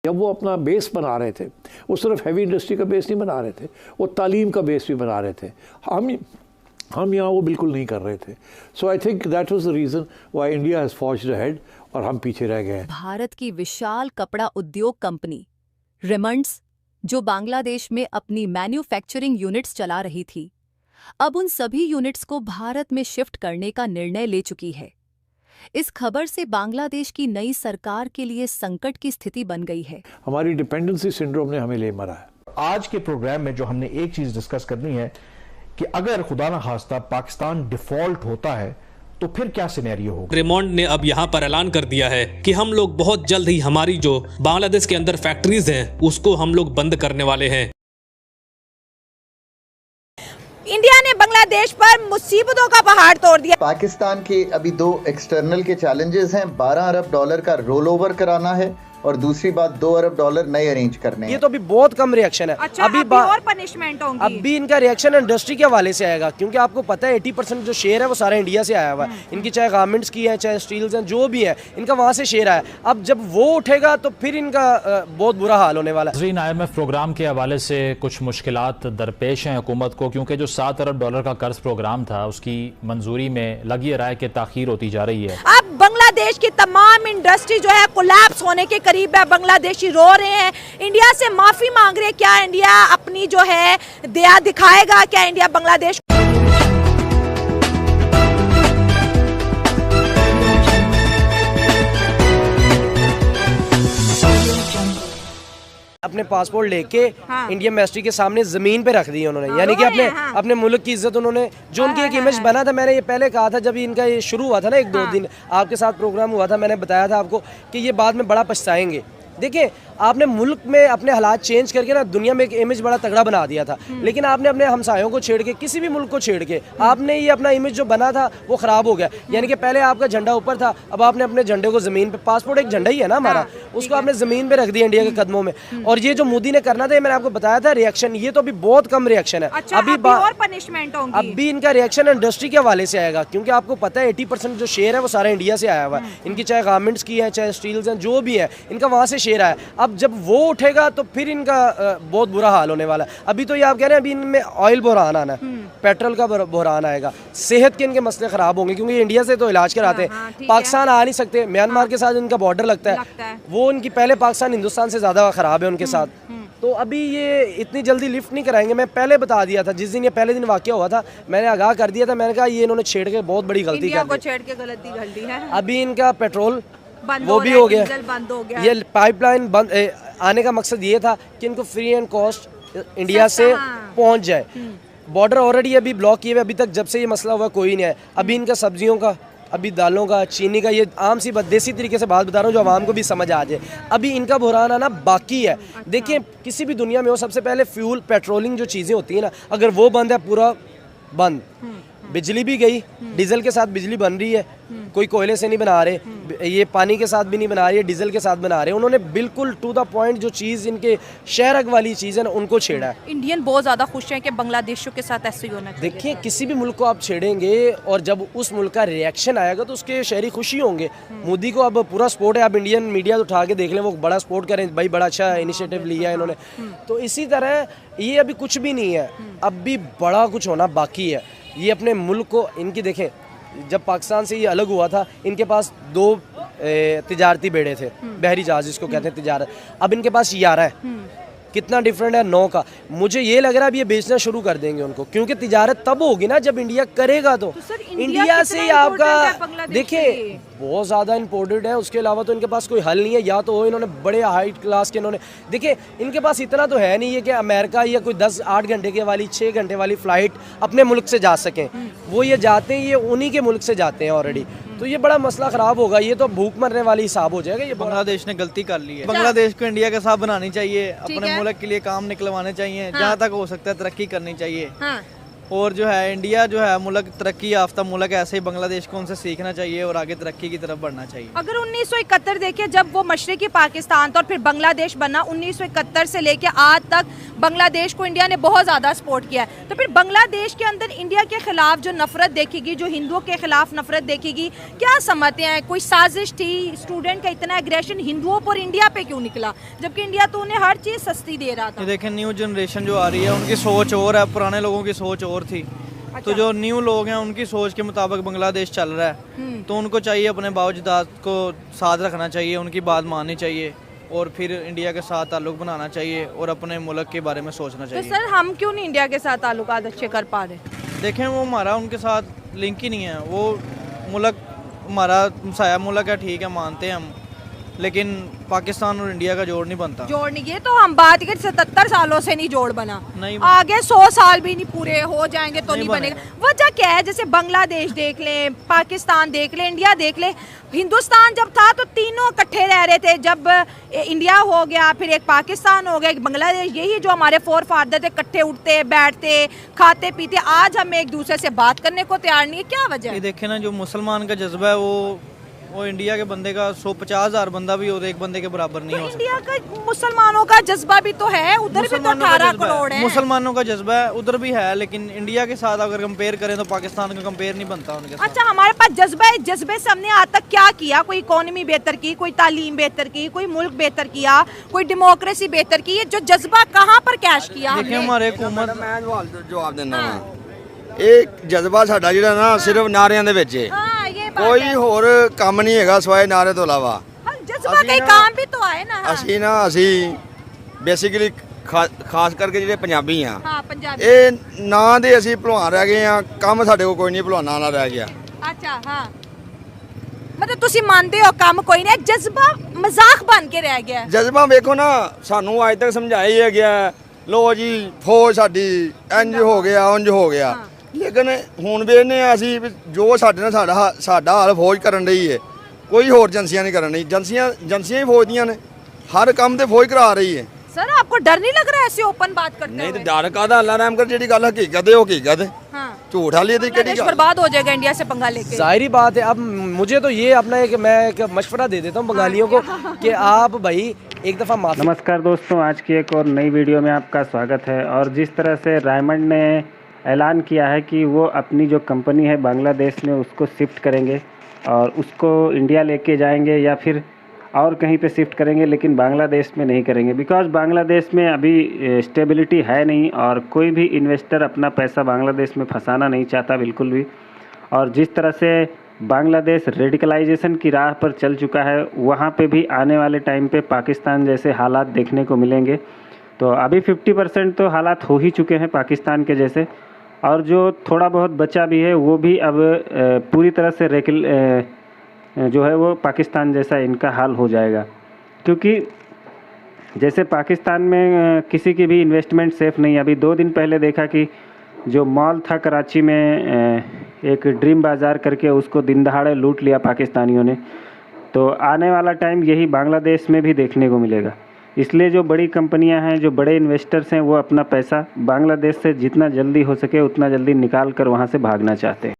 जब वो अपना बेस बना रहे थे, वो सिर्फ हैवी इंडस्ट्री का बेस नहीं बना रहे थे, वो तालीम का बेस भी बना रहे थे। हम यहाँ वो बिल्कुल नहीं कर रहे थे। So I think that was the reason why India has forged ahead और हम पीछे रह गए हैं। भारत की विशाल कपड़ा उद्योग कंपनी रेमंड्स, जो बांग्लादेश में अपनी मैन्युफैक्चरिंग यूनिट्स चला रही थी, अब उन सभी यूनिट्स को भारत में शिफ्ट करने का निर्णय ले चुकी है। इस खबर से बांग्लादेश की नई सरकार के लिए संकट की स्थिति बन गई है। हमारी डिपेंडेंसी सिंड्रोम ने हमें ले मरा है। आज के प्रोग्राम में जो हमने एक चीज डिस्कस करनी है कि अगर खुदा ना खास्ता पाकिस्तान डिफॉल्ट होता है तो फिर क्या सिनेरियो होगा। रेमंड ने अब यहाँ पर ऐलान कर दिया है कि हम लोग बहुत जल्द ही हमारी जो बांग्लादेश के अंदर फैक्ट्रीज हैं उसको हम लोग बंद करने वाले हैं। इंडिया ने बांग्लादेश पर मुसीबतों का पहाड़ तोड़ दिया। पाकिस्तान के अभी दो एक्सटर्नल के चैलेंजेस हैं, $12 अरब का रोल ओवर कराना है और दूसरी बात $2 अरब नए अरेंज करने हैं। ये तो अभी बहुत कम रिएक्शन है। अच्छा, अभी और पनिशमेंट होंगी। अभी इनका रिएक्शन इंडस्ट्री के हवाले से आएगा, क्योंकि आपको पता है 80% जो शेयर है वो सारा इंडिया से आया हुआ है। इनकी चाहे गारमेंट्स की है, चाहे स्टील्स हैं, जो भी है इनका वहाँ से शेयर आया। अब जब वो उठेगा तो फिर इनका बहुत बुरा हाल होने वाला है। IMF प्रोग्राम के हवाले से कुछ मुश्किलात दरपेश हैं हुकूमत को, क्योंकि जो $7 अरब का कर्ज प्रोग्राम था उसकी मंजूरी में लगी रहा है कि ताखीर होती जा रही है। अब बांग्लादेश की तमाम इंडस्ट्री जो है कोलैप्स होने के करीब है। बांग्लादेशी रो रहे हैं, इंडिया से माफी मांग रहे हैं। क्या इंडिया अपनी जो है दया दिखाएगा? क्या इंडिया बांग्लादेश अपने पासपोर्ट लेके इंडियन मिनिस्ट्री के सामने जमीन पे रख दी उन्होंने, यानी कि अपने मुल्क की इज्जत उन्होंने, जो उनकी एक इमेज बना था। मैंने ये पहले कहा था जब इनका ये शुरू हुआ था ना, 1-2 दिन आपके साथ प्रोग्राम हुआ था, मैंने बताया था आपको कि ये बाद में बड़ा पछताएंगे। देखिए, आपने मुल्क में अपने हालात चेंज करके ना दुनिया में एक इमेज बड़ा तगड़ा बना दिया था, लेकिन आपने अपने हमसायों को छेड़ के, किसी भी मुल्क को छेड़ के आपने ये अपना इमेज जो बना था वो ख़राब हो गया। यानी कि पहले आपका झंडा ऊपर था, अब आपने अपने झंडे को ज़मीन पे, पासपोर्ट एक झंडा ही है ना हमारा, उसको आपने ज़मीन पे रख दिया इंडिया के कदमों में। और ये जो मोदी ने करना था, मैंने आपको बताया था रिएक्शन, ये तो अभी बहुत कम रिएक्शन है। अच्छा, अभी और पनिशमेंट होंगी। अभी इनका रिएक्शन इंडस्ट्री के हवाले से आएगा, क्योंकि आपको पता है 80% जो शेयर है वो सारा इंडिया से आया हुआ है। इनकी चाहे गारमेंट्स की है, चाहे स्टील्स हैं, जो भी है इनका वहाँ से शेयर आया। अब जब वो उठेगा तो फिर इनका बहुत बुरा हाल होने वाला है। अभी तो ये आप कह रहे हैं अभी इनमें ऑयल बहरान आना है, पेट्रोल का बहरान आएगा, सेहत के इनके मसले खराब होंगे, क्योंकि इंडिया से तो इलाज कराते हैं, पाकिस्तान आ नहीं सकते। म्यांमार के साथ इनका बॉर्डर लगता है, वो उनकी पहले पाकिस्तान हिंदुस्तान से ज़्यादा ख़राब है उनके साथ। तो अभी ये इतनी जल्दी लिफ्ट नहीं कराएंगे। मैं पहले बता दिया था, जिस दिन ये पहले दिन वाक़या हुआ था मैंने आगाह कर दिया था, मैंने कहा ये इन्होंने छेड़ के बहुत बड़ी गलती कर दी है। अभी इनका पेट्रोल वो भी हो गया, बंद हो गया। ये पाइपलाइन बंद आने का मकसद ये था कि इनको फ्री एंड कॉस्ट इंडिया से पहुंच जाए। बॉर्डर ऑलरेडी अभी ब्लॉक किए हुए, अभी तक जब से ये मसला हुआ कोई नहीं है। अभी इनका सब्जियों का, अभी दालों का, चीनी का, ये आम सी बात देसी तरीके से बात बता रहा हूँ जो आवाम को भी समझ आ जाए। अभी इनका बहरान आना बाकी है। देखिए, किसी भी दुनिया में हो, सबसे पहले फ्यूल, पेट्रोलिंग जो चीज़ें होती हैं ना, अगर वो बंद है, पूरा बंद, बिजली भी गई, डीजल के साथ बिजली बन रही है, कोई कोयले से नहीं बना रहे, ये पानी के साथ भी नहीं बना रही है, डीजल के साथ बना रहे हैं। उन्होंने बिल्कुल टू द पॉइंट जो चीज़ इनके शहरक वाली चीज़ है ना, उनको छेड़ा है। इंडियन बहुत ज़्यादा खुश हैं कि बांग्लादेशियों के साथ ऐसे ही होना चाहिए। देखिए, किसी भी मुल्क को आप छेड़ेंगे और जब उस मुल्क का रिएक्शन आएगा तो उसके शहरी खुशी होंगे। मोदी को अब पूरा सपोर्ट है, आप इंडियन मीडिया उठा के देख लें, वो बड़ा सपोर्ट करें, भाई बड़ा अच्छा इनिशिएटिव लिया है इन्होंने। तो इसी तरह ये अभी कुछ भी नहीं है, अब भी बड़ा कुछ होना बाकी है। ये अपने मुल्क को, इनकी देखें, जब पाकिस्तान से ये अलग हुआ था इनके पास 2 तिजारती बेड़े थे, बहरी जहाज जिसको कहते हैं तिजारत, अब इनके पास 11 है। कितना डिफरेंट है 9 का। मुझे ये लग रहा है अब ये बेचना शुरू कर देंगे उनको, क्योंकि तिजारत तब होगी ना जब इंडिया करेगा। तो इंडिया से ही आपका देखिए बहुत ज़्यादा इम्पोर्टेड है, उसके अलावा तो इनके पास कोई हल नहीं है। या तो इन्होंने बड़े हाई क्लास के, इन्होंने देखिए इनके पास इतना तो है नहीं है कि अमेरिका या कोई 10-8 घंटे के वाली 6 घंटे वाली फ़्लाइट अपने मुल्क से जा सकें। वो ये जाते हैं, ये उन्हीं के मुल्क से जाते हैं ऑलरेडी। तो ये बड़ा मसला ख़राब होगा, ये तो भूख मरने वाली हिसाब हो जाएगा। ये बांग्लादेश ने गलती कर ली है। बांग्लादेश को इंडिया के साथ बनानी चाहिए, अपने मुल्क के लिए काम निकलवाने चाहिए, जहाँ तक हो सकता है तरक्की करनी चाहिए। और जो है इंडिया जो है मुल्क तरक्की याफ्ता मुल्क, ऐसे ही बांग्लादेश को उनसे सीखना चाहिए और आगे तरक्की की तरफ बढ़ना चाहिए। अगर 1971 देखिए जब वो मशरकी पाकिस्तान था और फिर बांग्लादेश बना, 1971 से लेके आज तक बांग्लादेश को इंडिया ने बहुत ज़्यादा सपोर्ट किया है, तो फिर बांग्लादेश के अंदर इंडिया के खिलाफ जो नफरत देखेगी, जो हिंदुओं के खिलाफ नफरत देखेगी, क्या समझते हैं? कोई साजिश थी? स्टूडेंट का इतना एग्रेशन हिंदुओं पर इंडिया पे क्यों निकला, जबकि इंडिया तो उन्हें हर चीज़ सस्ती दे रहा था? ये देखें, न्यू जनरेशन जो आ रही है उनकी सोच और है, पुराने लोगों की सोच और थी। तो जो न्यू लोग हैं उनकी सोच के मुताबिक बांग्लादेश चल रहा है, तो उनको चाहिए अपने बावजदाद को साथ रखना चाहिए, उनकी बात माननी चाहिए और फिर इंडिया के साथ ताल्लुक बनाना चाहिए और अपने मुल्क के बारे में सोचना चाहिए। तो सर हम क्यों नहीं इंडिया के साथ ताल्लुकात अच्छे कर पा रहे? देखें, वो हमारा उनके साथ लिंक ही नहीं है। वो मुल्क हमारा हमसाया मुल्क है, ठीक है, मानते हैं हम, लेकिन पाकिस्तान और इंडिया का जोड़ नहीं बनता। जोड़ नहीं, ये तो हम बात करें 77 सालों से नहीं जोड़ बना, नहीं आगे 100 साल भी नहीं पूरे हो जाएंगे तो नहीं बनेगा। वजह क्या है? जैसे बांग्लादेश देख ले, पाकिस्तान देख ले, इंडिया देख ले। हिंदुस्तान जब था तो तीनों इकट्ठे रह रहे थे, जब इंडिया हो गया फिर एक पाकिस्तान हो गया, एक बांग्लादेश, यही जो हमारे फोर फादर थे, इकट्ठे उठते बैठते खाते पीते। आज हम एक दूसरे से बात करने को तैयार नहीं है, क्या वजह है? देखे ना, जो मुसलमान का जज्बा है वो इंडिया के बंदे का 150,000 बंदा भी और एक बंदे के बराबर नहीं हो सकता। इंडिया का मुसलमानों का जज्बा भी तो है, उधर भी तो 18 करोड़ है। मुसलमानों का जज्बा है उधर भी है, लेकिन इंडिया के साथ अगर कंपेयर करें तो पाकिस्तान का कंपेयर नहीं बनता उनके साथ। अच्छा, हमारे पास जज्बा है, जज्बे से हमने आज तक क्या किया? कोई इकोनॉमी बेहतर की, कोई तालीम बेहतर की, कोई मुल्क बेहतर किया, कोई डेमोक्रेसी बेहतर की? ये जो जज्बा कहाँ पर कैश किया? देखिए, हमारे हुकूमत जवाब देना एक जज्बा साडा जिहड़ा ना सिर्फ नारियां दे विच है, कोई होर काम नहीं हैगा सिवाय नारे तो इलावा। जज्बा कई काम भी तो आए ना। ਅਸੀਂ ਬੇਸਿਕਲੀ ਖਾਸ ਕਰਕੇ ਜਿਹੜੇ ਪੰਜਾਬੀ ਆ, ਹਾਂ ਪੰਜਾਬੀ, ਇਹ ਨਾਂ ਦੇ ਅਸੀਂ ਭਲਵਾਨ ਰਹਿ ਗਏ ਆ, ਕੰਮ ਸਾਡੇ ਕੋਲ ਕੋਈ ਨਹੀਂ, ਭਲਵਾਨਾਂ ਨਾਲ ਰਹਿ ਗਿਆ। ਅੱਛਾ, ਹਾਂ, मतलब ਤੁਸੀਂ ਮੰਨਦੇ ਹੋ ਕੰਮ ਕੋਈ ਨਹੀਂ, ਜਜ਼ਬਾ ਮਜ਼ਾਕ ਬਣ ਕੇ ਰਹਿ ਗਿਆ। ਜਜ਼ਬਾ ਵੇਖੋ ਨਾ, ਸਾਨੂੰ ਅੱਜ ਤੱਕ ਸਮਝਾਇਆ ਗਿਆ ਲੋ ਜੀ ਫੌਜ ਸਾਡੀ ਇੰਜ ਹੋ ਗਿਆ ਉਂਝ ਹੋ ਗਿਆ, ਲੇਕਿਨ ਹੁਣ ਵੇਖਦੇ ਆ ਅਸੀਂ ਜੋ ਸਾਡੇ ਨਾਲ ਸਾਡਾ ਹਾਲ ਫੌਜ ਕਰਨ ਰਹੀ ਹੈ, ਕੋਈ ਹੋਰ ਏਜੰਸੀਆਂ ਨਹੀਂ ਕਰਨ ਰਹੀ। ਏਜੰਸੀਆਂ ਹੀ ਫੌਜ ਦੀਆਂ ਨੇ, ਹਰ ਕੰਮ ਤੇ ਫੌਜ ਕਰਾ ਰਹੀ ਹੈ। सर आपको डर नहीं लग रहा है ऐसे ओपन बात करते नहीं तो डर कादा, अल्लाह रहम कर, जेडी गल हकीकत है वो हकीकत है, हाँ। झूठ वाली दी केड़ी गल? बर्बाद हो जाएगा इंडिया से पंगा लेके। जाहिर बात है। अब मुझे तो ये अपना मैं एक मशवरा दे देता हूँ बंगालियों को कि आप भाई एक दफ़ा माफ़ी। नमस्कार दोस्तों, आज की एक और नई वीडियो में आपका स्वागत है। और जिस तरह से रायमंड ने ऐलान किया है कि वो अपनी जो कंपनी है बांग्लादेश में उसको शिफ्ट करेंगे और उसको इंडिया लेके जाएंगे या फिर और कहीं पे शिफ्ट करेंगे, लेकिन बांग्लादेश में नहीं करेंगे, बिकॉज़ बांग्लादेश में अभी स्टेबिलिटी है नहीं और कोई भी इन्वेस्टर अपना पैसा बांग्लादेश में फंसाना नहीं चाहता बिल्कुल भी। और जिस तरह से बांग्लादेश रेडिकलाइजेशन की राह पर चल चुका है, वहाँ पे भी आने वाले टाइम पे पाकिस्तान जैसे हालात देखने को मिलेंगे। तो अभी 50% तो हालात हो ही चुके हैं पाकिस्तान के जैसे, और जो थोड़ा बहुत बचा भी है वो भी अब पूरी तरह से जो है वो पाकिस्तान जैसा इनका हाल हो जाएगा। क्योंकि जैसे पाकिस्तान में किसी की भी इन्वेस्टमेंट सेफ़ नहीं है। अभी 2 दिन पहले देखा कि जो मॉल था कराची में, एक ड्रीम बाज़ार करके, उसको दिन दहाड़े लूट लिया पाकिस्तानियों ने। तो आने वाला टाइम यही बांग्लादेश में भी देखने को मिलेगा। इसलिए जो बड़ी कंपनियां हैं, जो बड़े इन्वेस्टर्स हैं, वो अपना पैसा बांग्लादेश से जितना जल्दी हो सके उतना जल्दी निकाल कर वहाँ से भागना चाहते हैं।